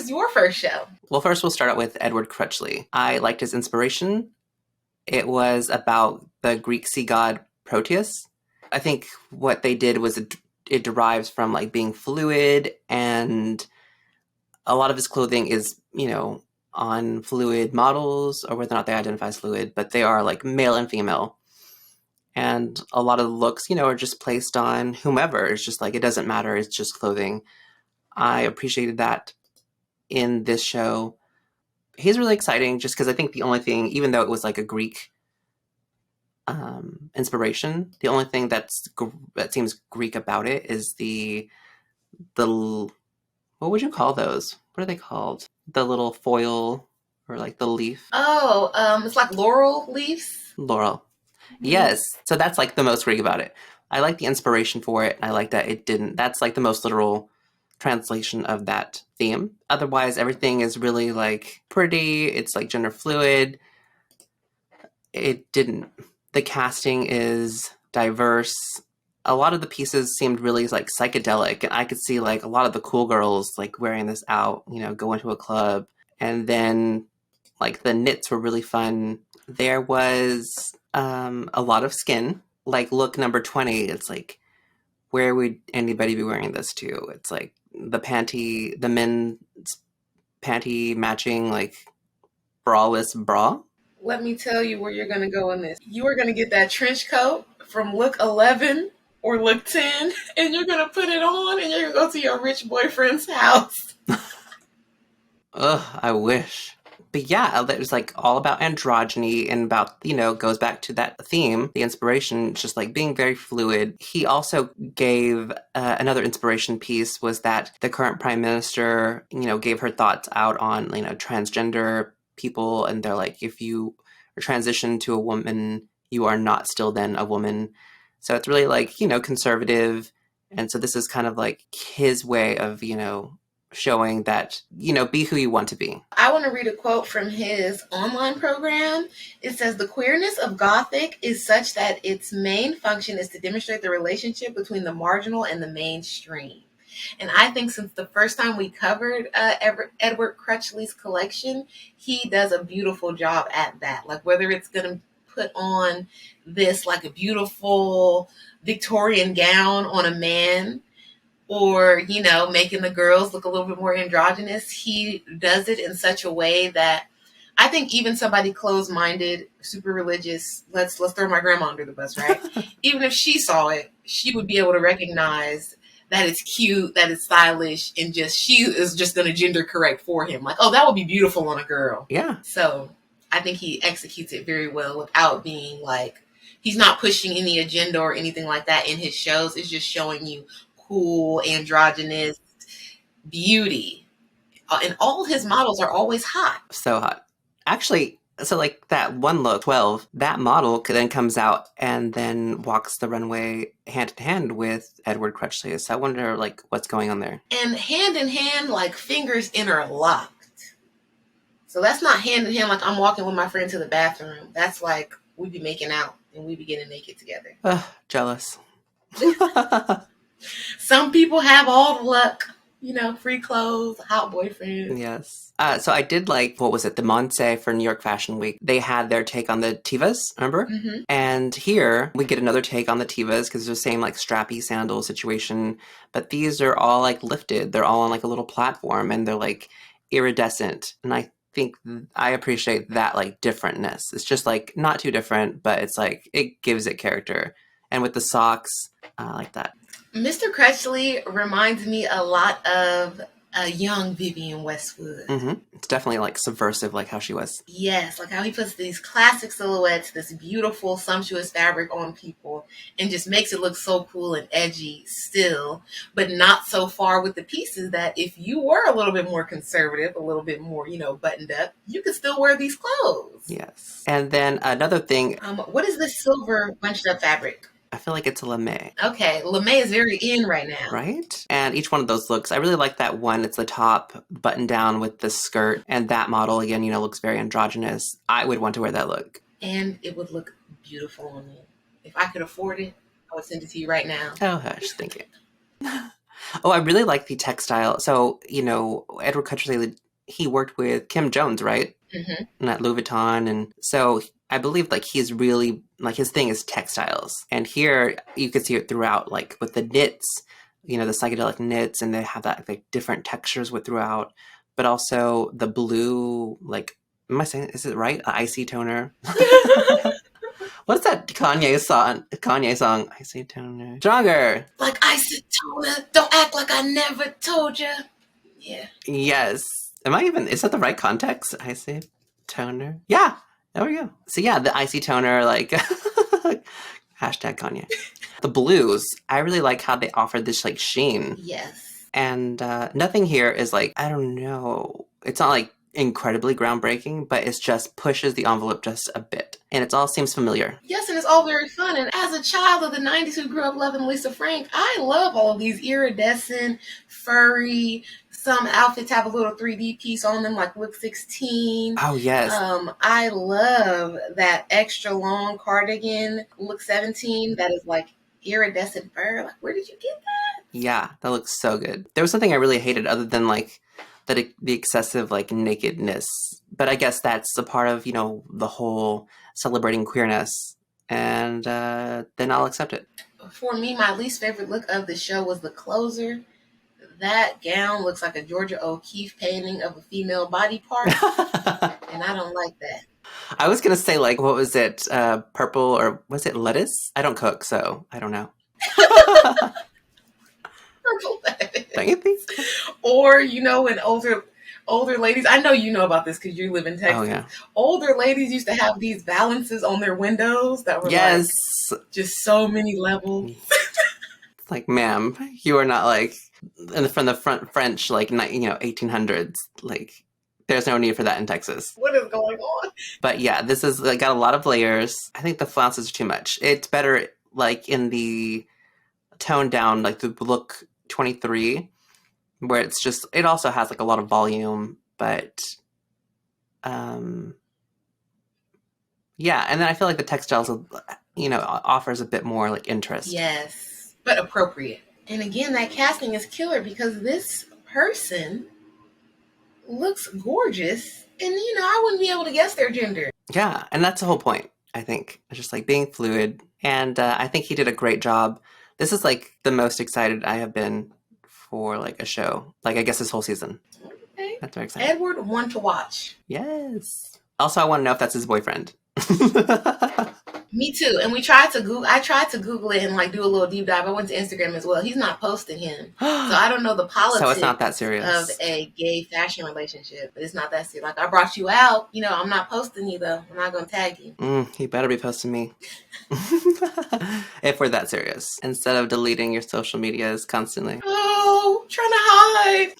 was your first show? Well, first we'll start out with Edward Crutchley. I liked his inspiration. It was about the Greek sea god Proteus. I think what they did was it derives from like being fluid, and a lot of his clothing is, on fluid models, or whether or not they identify as fluid, but they are like male and female. And a lot of the looks, are just placed on whomever. It's just like, it doesn't matter. It's just clothing. I appreciated that in this show. He's really exciting just because I think the only thing, even though it was like a Greek inspiration, the only thing that seems Greek about it is the what would you call those? What are they called? The little foil, or like the leaf. Oh, it's like laurel leaves. Laurel. Mm-hmm. Yes. So that's like the most Greek about it. I like the inspiration for it. I like that it didn't. That's like the most literal translation of that theme. Otherwise, everything is really like pretty. It's like gender fluid. The casting is diverse. A lot of the pieces seemed really like psychedelic, and I could see like a lot of the cool girls like wearing this out, going to a club. And then like the knits were really fun. There was a lot of skin. Like look number 20, it's like, where would anybody be wearing this to? It's like the men's panty matching like braless bra. Let me tell you where you're going to go in this. You are going to get that trench coat from look 11 or look 10, and you're going to put it on, and you're going to go to your rich boyfriend's house. Ugh, I wish. But yeah, it was like all about androgyny, and about, goes back to that theme, the inspiration, just like being very fluid. He also gave another inspiration piece was that the current prime minister, gave her thoughts out on, transgender people. And they're like, if you are transitioned to a woman, you are not still then a woman. So it's really like, conservative. And so this is kind of like his way of, showing that, be who you want to be. I want to read a quote from his online program. It says, "The queerness of Gothic is such that its main function is to demonstrate the relationship between the marginal and the mainstream." And I think since the first time we covered Edward Crutchley's collection, he does a beautiful job at that. Like whether it's going to put on this like a beautiful Victorian gown on a man, or, making the girls look a little bit more androgynous, he does it in such a way that I think even somebody closed-minded, super religious, let's throw my grandma under the bus, right? Even if she saw it, she would be able to recognize that it's cute, that it's stylish, and she is just going to gender correct for him. Like, oh, that would be beautiful on a girl. Yeah. So I think he executes it very well without being like, he's not pushing any agenda or anything like that in his shows. It's just showing you cool, androgynous beauty. And all his models are always hot. So hot. Actually, so like that one look, 12, that model then comes out and then walks the runway hand in hand with Edward Crutchley. So I wonder like what's going on there. And hand in hand, like fingers interlocked. So that's not hand in hand like I'm walking with my friend to the bathroom. That's like we be making out and we be getting naked together. Jealous. Some people have all the luck, free clothes, hot boyfriend. Yes. So I did like, what was it? The Monse for New York Fashion Week. They had their take on the Tivas, remember? Mm-hmm. And here we get another take on the Tivas because it's the same like strappy sandal situation. But these are all like lifted. They're all on like a little platform and they're like iridescent. And I think I appreciate that like differentness. It's just like not too different, but it's like it gives it character. And with the socks, I like that. Mr. Crutchley reminds me a lot of a young Vivienne Westwood. Mm-hmm. It's definitely like subversive, like how she was. Yes, like how he puts these classic silhouettes, this beautiful, sumptuous fabric on people, and just makes it look so cool and edgy still, but not so far with the pieces that if you were a little bit more conservative, a little bit more, buttoned up, you could still wear these clothes. Yes. And then another thing. What is this silver bunched up fabric? I feel like it's a lame. Okay, lame is very in right now. Right? And each one of those looks, I really like that one. It's the top button down with the skirt. And that model, again, looks very androgynous. I would want to wear that look. And it would look beautiful on me. If I could afford it, I would send it to you right now. Oh, hush. Thank you. Oh, I really like the textile. So, Edward Crutchley, he worked with Kim Jones, right? Hmm. And at Louis Vuitton. And so I believe like he's really, like his thing is textiles. And here you could see it throughout, like with the knits, the psychedelic knits, and they have that like different textures with throughout, but also the blue, like, am I saying, is it right? The icy toner. What's that Kanye song? Icy toner. Stronger. Like isotona, don't act like I never told you. Yeah. Yes. Is that the right context? Icy toner. Yeah. There we go. So yeah, the icy toner, like hashtag Kanye. The blues, I really like how they offer this like sheen. Yes. And nothing here is like, I don't know. It's not like incredibly groundbreaking, but it just pushes the envelope just a bit. And it all seems familiar. Yes, and it's all very fun. And as a child of the 90s who grew up loving Lisa Frank, I love all of these iridescent, furry, some outfits have a little 3D piece on them, like Look 16. Oh, yes. I love that extra long cardigan, Look 17, that is like iridescent fur. Like, where did you get that? Yeah, that looks so good. There was something I really hated other than like the excessive like nakedness. But I guess that's a part of, the whole celebrating queerness. And then I'll accept it. For me, my least favorite look of the show was the closer. That gown looks like a Georgia O'Keeffe painting of a female body part, and I don't like that. I was going to say, like, what was it? Purple, or was it lettuce? I don't cook, so I don't know. Purple lettuce. Don't you think? Or, when older ladies, I know you know about this because you live in Texas. Oh, yeah. Older ladies used to have these balances on their windows that were like just so many levels. It's like, ma'am, you are not like from the front French, like, 1800s. Like, there's no need for that in Texas. What is going on? But yeah, this is like, got a lot of layers. I think the flounces are too much. It's better like in the toned down, like the look 23, where it also has like a lot of volume, but yeah. And then I feel like the textiles, offers a bit more like interest. Yes, but appropriate. And again, that casting is killer because this person looks gorgeous, and I wouldn't be able to guess their gender. Yeah, and that's the whole point, I think. It's just like being fluid, and I think he did a great job. This is like the most excited I have been for like a show, like I guess this whole season. Okay. That's very exciting. Edward, one to watch. Yes. Also, I want to know if that's his boyfriend. Me too. And I tried to Google it and like do a little deep dive. I went to Instagram as well. He's not posting him. So I don't know the politics so it's not that serious of a gay fashion relationship. But it's not that serious. Like, I brought you out. I'm not posting you though. I'm not going to tag you. He better be posting me. If we're that serious. Instead of deleting your social medias constantly. Oh, trying to hide.